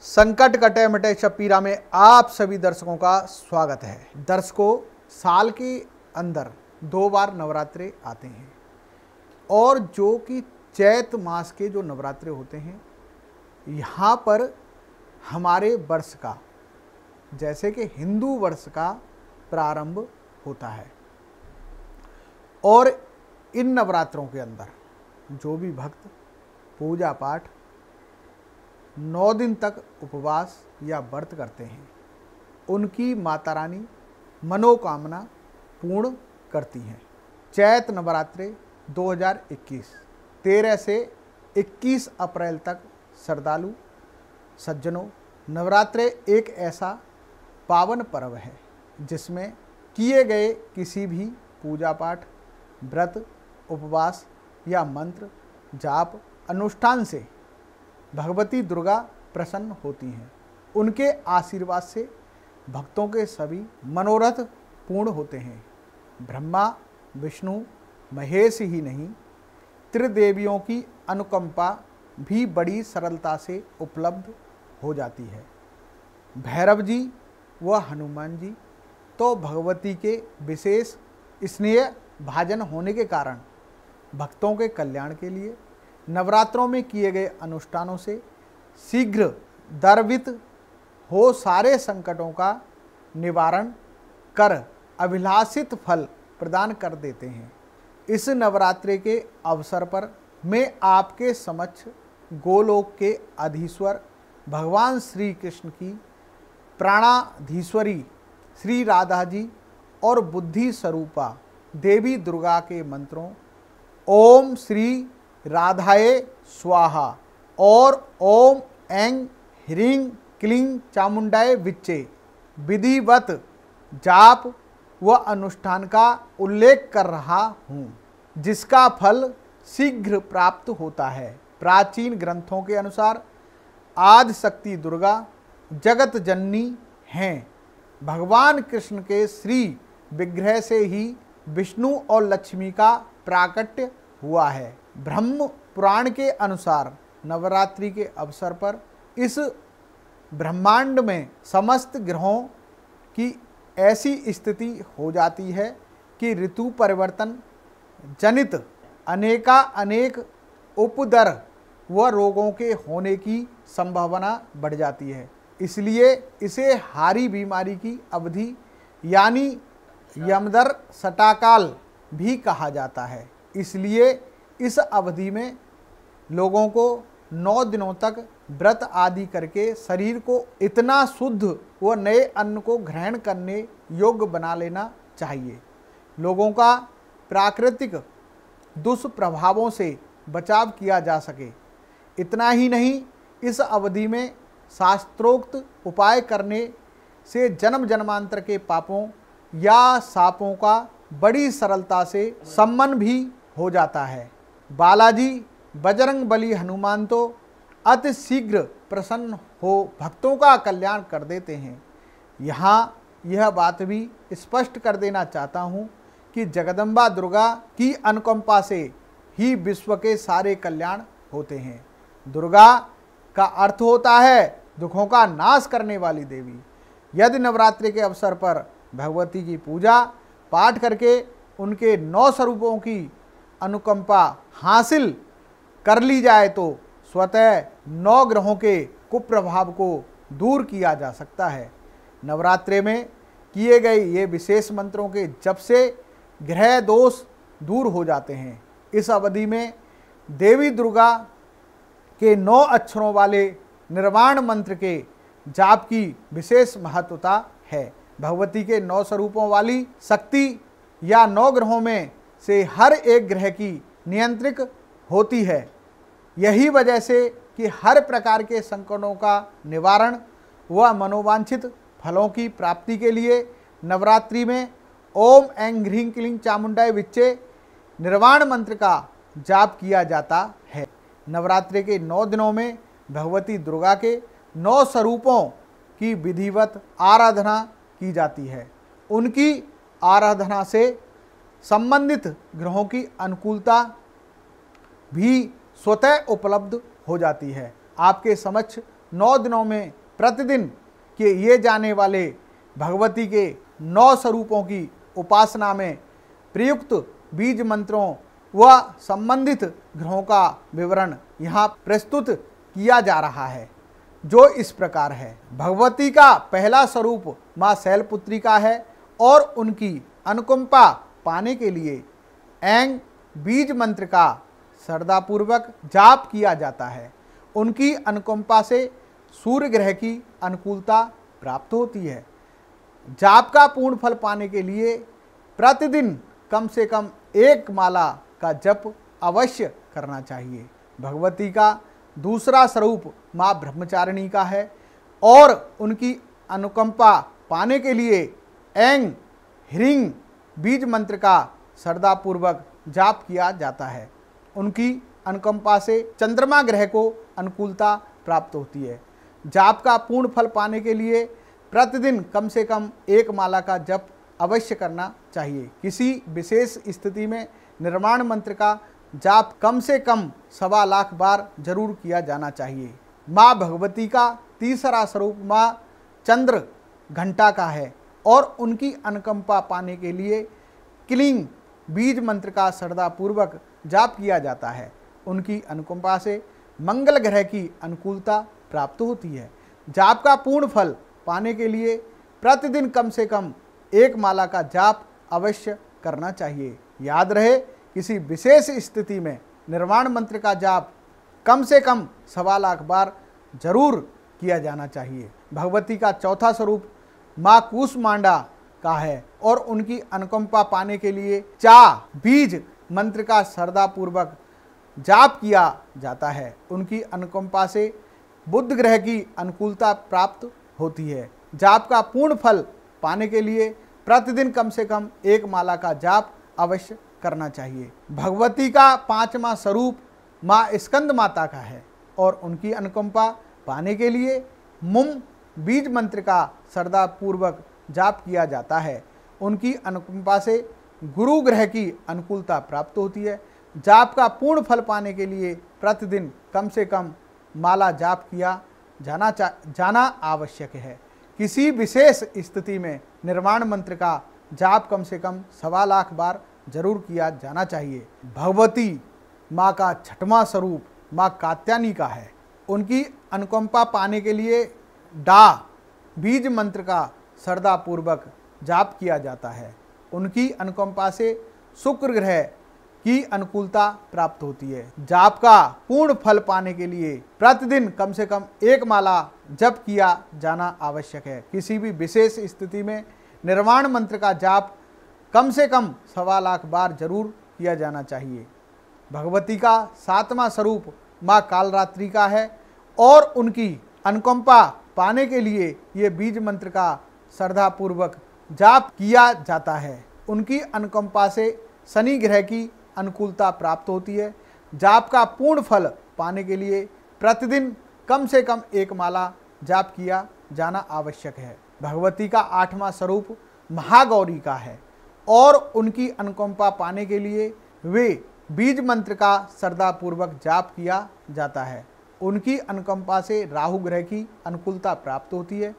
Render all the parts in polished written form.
संकट कटे मिटे शपीरा में आप सभी दर्शकों का स्वागत है। दर्शकों, साल के अंदर 2 बार नवरात्रे आते हैं और जो कि चैत मास के जो नवरात्रे होते हैं, यहाँ पर हमारे वर्ष का, जैसे कि हिंदू वर्ष का प्रारंभ होता है और इन नवरात्रों के अंदर जो भी भक्त पूजा पाठ 9 दिन तक उपवास या व्रत करते हैं, उनकी माता रानी मनोकामना पूर्ण करती हैं। चैत नवरात्रे 2021 13 से 21 अप्रैल तक श्रद्धालु सज्जनों, नवरात्रे एक ऐसा पावन पर्व है जिसमें किए गए किसी भी पूजा पाठ, व्रत, उपवास या मंत्र जाप अनुष्ठान से भगवती दुर्गा प्रसन्न होती हैं। उनके आशीर्वाद से भक्तों के सभी मनोरथ पूर्ण होते हैं। ब्रह्मा, विष्णु, महेश ही नहीं, त्रिदेवियों की अनुकंपा भी बड़ी सरलता से उपलब्ध हो जाती है। भैरव जी व हनुमान जी तो भगवती के विशेष स्नेह भाजन होने के कारण भक्तों के कल्याण के लिए नवरात्रों में किए गए अनुष्ठानों से शीघ्र दर्वित हो सारे संकटों का निवारण कर अभिलाषित फल प्रदान कर देते हैं। इस नवरात्रि के अवसर पर मैं आपके समक्ष गोलोक के अधीश्वर भगवान श्री कृष्ण की प्राणाधीश्वरी श्री राधा जी और बुद्धि स्वरूपा देवी दुर्गा के मंत्रों ओम श्री राधाये स्वाहा और ओम ऐं ह्रीं क्लीं चामुंडाय विच्चे विधिवत जाप व अनुष्ठान का उल्लेख कर रहा हूँ, जिसका फल शीघ्र प्राप्त होता है। प्राचीन ग्रंथों के अनुसार आदि शक्ति दुर्गा जगत जननी हैं। भगवान कृष्ण के श्री विग्रह से ही विष्णु और लक्ष्मी का प्राकट्य हुआ है। ब्रह्म पुराण के अनुसार नवरात्रि के अवसर पर इस ब्रह्मांड में समस्त ग्रहों की ऐसी स्थिति हो जाती है कि ऋतु परिवर्तन जनित अनेक उपदर व रोगों के होने की संभावना बढ़ जाती है। इसलिए इसे हारी बीमारी की अवधि यानी यमदर सटाकाल भी कहा जाता है। इसलिए इस अवधि में लोगों को 9 दिनों तक व्रत आदि करके शरीर को इतना शुद्ध व नए अन्न को ग्रहण करने योग्य बना लेना चाहिए। लोगों का प्राकृतिक दुष्प्रभावों से बचाव किया जा सके। इतना ही नहीं, इस अवधि में शास्त्रोक्त उपाय करने से जन्म जन्मांतर के पापों या शापों का बड़ी सरलता से सम्मन भी हो जाता है। बालाजी बजरंग बली हनुमान तो अति शीघ्र प्रसन्न हो भक्तों का कल्याण कर देते हैं। यहाँ यह बात भी स्पष्ट कर देना चाहता हूँ कि जगदम्बा दुर्गा की अनुकंपा से ही विश्व के सारे कल्याण होते हैं। दुर्गा का अर्थ होता है दुखों का नाश करने वाली देवी। यदि नवरात्रि के अवसर पर भगवती की पूजा पाठ करके उनके 9 स्वरूपों की अनुकंपा हासिल कर ली जाए तो स्वतः 9 ग्रहों के कुप्रभाव को दूर किया जा सकता है। नवरात्रे में किए गए ये विशेष मंत्रों के जप से ग्रह दोष दूर हो जाते हैं। इस अवधि में देवी दुर्गा के 9 अक्षरों वाले निर्वाण मंत्र के जाप की विशेष महत्वता है। भगवती के 9 स्वरूपों वाली शक्ति या 9 ग्रहों में से हर एक ग्रह की नियंत्रित होती है। यही वजह से कि हर प्रकार के संकटों का निवारण व मनोवांछित फलों की प्राप्ति के लिए नवरात्रि में ओम ऐं ह्रीं क्लीं चामुंडाय विच्चे निर्वाण मंत्र का जाप किया जाता है। नवरात्रि के 9 दिनों में भगवती दुर्गा के 9 स्वरूपों की विधिवत आराधना की जाती है। उनकी आराधना से संबंधित ग्रहों की अनुकूलता भी स्वतः उपलब्ध हो जाती है। आपके समक्ष 9 दिनों में प्रतिदिन किए जाने वाले भगवती के 9 स्वरूपों की उपासना में प्रयुक्त बीज मंत्रों व संबंधित ग्रहों का विवरण यहाँ प्रस्तुत किया जा रहा है, जो इस प्रकार है। भगवती का पहला स्वरूप माँ शैलपुत्री का है और उनकी अनुकंपा पाने के लिए ऐंग बीज मंत्र का श्रद्धापूर्वक जाप किया जाता है। उनकी अनुकंपा से सूर्य ग्रह की अनुकूलता प्राप्त होती है। जाप का पूर्ण फल पाने के लिए प्रतिदिन कम से कम 1 माला का जप अवश्य करना चाहिए। भगवती का दूसरा स्वरूप माँ ब्रह्मचारिणी का है और उनकी अनुकंपा पाने के लिए ऐंग ह्रीं बीज मंत्र का श्रद्धापूर्वक जाप किया जाता है। उनकी अनुकंपा से चंद्रमा ग्रह को अनुकूलता प्राप्त होती है। जाप का पूर्ण फल पाने के लिए प्रतिदिन कम से कम 1 माला का जप अवश्य करना चाहिए। किसी विशेष स्थिति में निर्माण मंत्र का जाप कम से कम 1.25 लाख बार जरूर किया जाना चाहिए। माँ भगवती का तीसरा स्वरूप माँ चंद्र घंटा का है और उनकी अनुकंपा पाने के लिए क्लीं बीज मंत्र का श्रद्धापूर्वक जाप किया जाता है। उनकी अनुकंपा से मंगल ग्रह की अनुकूलता प्राप्त होती है। जाप का पूर्ण फल पाने के लिए प्रतिदिन कम से कम 1 माला का जाप अवश्य करना चाहिए। याद रहे, किसी विशेष स्थिति में निर्वाण मंत्र का जाप कम से कम 1.25 लाख बार जरूर किया जाना चाहिए। भगवती का चौथा स्वरूप माँ कूष्मांडा का है और उनकी अनुकंपा पाने के लिए चा बीज मंत्र का श्रद्धापूर्वक जाप किया जाता है। उनकी अनुकंपा से बुध ग्रह की अनुकूलता प्राप्त होती है। जाप का पूर्ण फल पाने के लिए प्रतिदिन कम से कम 1 माला का जाप अवश्य करना चाहिए। भगवती का 5वां स्वरूप माँ स्कंद माता का है और उनकी अनुकंपा पाने के लिए मुम बीज मंत्र का श्रद्धापूर्वक जाप किया जाता है। उनकी अनुकंपा से गुरु ग्रह की अनुकूलता प्राप्त होती है। जाप का पूर्ण फल पाने के लिए प्रतिदिन कम से कम माला जाप किया जाना आवश्यक है। किसी विशेष स्थिति में निर्वाण मंत्र का जाप कम से कम 1.25 लाख बार जरूर किया जाना चाहिए। भगवती माँ का 6वां स्वरूप माँ कात्यायनी का है। उनकी अनुकंपा पाने के लिए डा बीज मंत्र का श्रद्धापूर्वक जाप किया जाता है। उनकी अनुकंपा से शुक्र ग्रह की अनुकूलता प्राप्त होती है। जाप का पूर्ण फल पाने के लिए प्रतिदिन कम से कम 1 माला जप किया जाना आवश्यक है। किसी भी विशेष स्थिति में निर्वाण मंत्र का जाप कम से कम 1.25 लाख बार जरूर किया जाना चाहिए। भगवती का 7वां स्वरूप माँ कालरात्रि का है और उनकी अनुकंपा पाने के लिए ये बीज मंत्र का श्रद्धापूर्वक जाप किया जाता है। उनकी अनुकंपा से शनि ग्रह की अनुकूलता प्राप्त होती है। जाप का पूर्ण फल पाने के लिए प्रतिदिन कम से कम 1 माला जाप किया जाना आवश्यक है। भगवती का 8वां स्वरूप महागौरी का है और उनकी अनुकंपा पाने के लिए वे बीज मंत्र का श्रद्धापूर्वक जाप किया जाता है। उनकी अनुकंपा से राहु ग्रह की अनुकूलता प्राप्त होती है।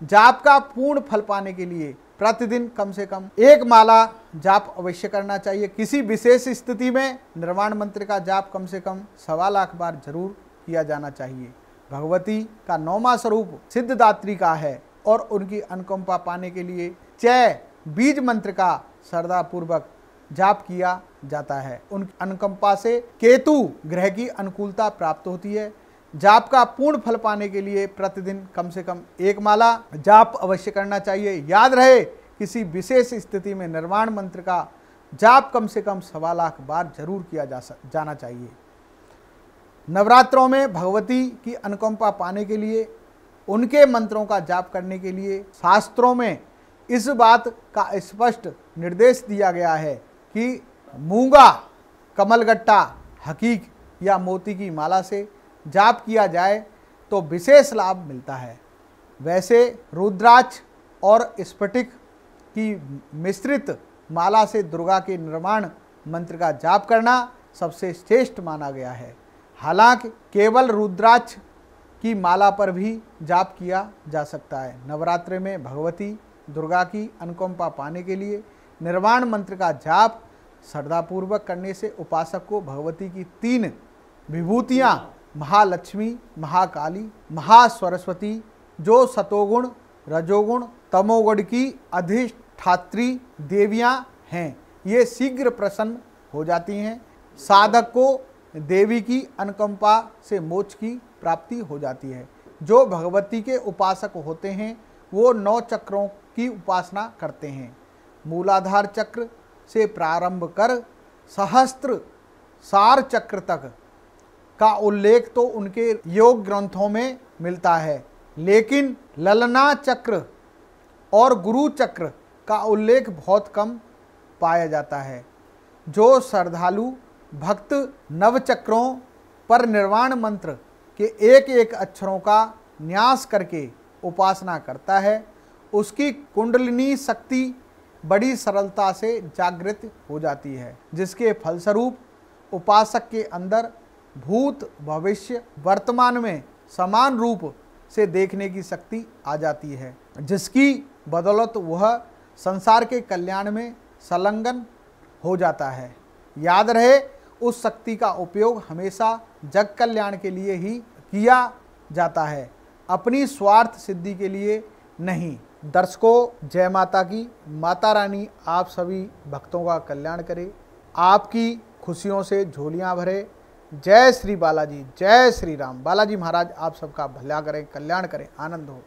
जाप का पूर्ण फल पाने के लिए प्रतिदिन कम से कम 1 माला जाप अवश्य करना चाहिए। किसी विशेष स्थिति में निर्वाण मंत्र का जाप कम से कम 1.25 लाख बार जरूर किया जाना चाहिए। भगवती का 9वां स्वरूप सिद्धदात्री का है और उनकी अनुकंपा पाने के लिए चय बीज मंत्र का श्रद्धापूर्वक जाप किया जाता है। उन अनुकंपा से केतु ग्रह की अनुकूलता प्राप्त होती है। जाप का पूर्ण फल पाने के लिए प्रतिदिन कम से कम 1 माला जाप अवश्य करना चाहिए। याद रहे, किसी विशेष स्थिति में निर्वाण मंत्र का जाप कम से कम 1.25 लाख बार जरूर किया जाना चाहिए। नवरात्रों में भगवती की अनुकंपा पाने के लिए उनके मंत्रों का जाप करने के लिए शास्त्रों में इस बात का स्पष्ट निर्देश दिया गया है कि मूंगा, कमलगट्टा, हकीक या मोती की माला से जाप किया जाए तो विशेष लाभ मिलता है। वैसे रुद्राक्ष और स्फटिक की मिश्रित माला से दुर्गा के निर्माण मंत्र का जाप करना सबसे श्रेष्ठ माना गया है। हालांकि केवल रुद्राक्ष की माला पर भी जाप किया जा सकता है। नवरात्रि में भगवती दुर्गा की अनुकंपा पाने के लिए निर्वाण मंत्र का जाप श्रद्धापूर्वक करने से उपासक को भगवती की 3 विभूतियां महालक्ष्मी, महाकाली, महासरस्वती जो सतोगुण, रजोगुण, तमोगुण की अधिष्ठात्री देवियां हैं, ये शीघ्र प्रसन्न हो जाती हैं। साधक को देवी की अनुकंपा से मोक्ष की प्राप्ति हो जाती है। जो भगवती के उपासक होते हैं वो 9 चक्रों की उपासना करते हैं। मूलाधार चक्र से प्रारंभ कर सहस्त्र सार चक्र तक का उल्लेख तो उनके योग ग्रंथों में मिलता है, लेकिन ललना चक्र और गुरु चक्र का उल्लेख बहुत कम पाया जाता है। जो श्रद्धालु भक्त नवचक्रों पर निर्वाण मंत्र के एक एक अक्षरों का न्यास करके उपासना करता है, उसकी कुंडलिनी शक्ति बड़ी सरलता से जागृत हो जाती है, जिसके फलस्वरूप उपासक के अंदर भूत, भविष्य, वर्तमान में समान रूप से देखने की शक्ति आ जाती है, जिसकी बदौलत वह संसार के कल्याण में संलग्न हो जाता है। याद रहे, उस शक्ति का उपयोग हमेशा जग कल्याण के लिए ही किया जाता है, अपनी स्वार्थ सिद्धि के लिए नहीं। दर्शकों, जय माता की। माता रानी आप सभी भक्तों का कल्याण करे, आपकी खुशियों से झोलियां भरे। जय श्री बालाजी, जय श्री राम। बालाजी महाराज आप सबका भला करें, कल्याण करें, आनंद हो।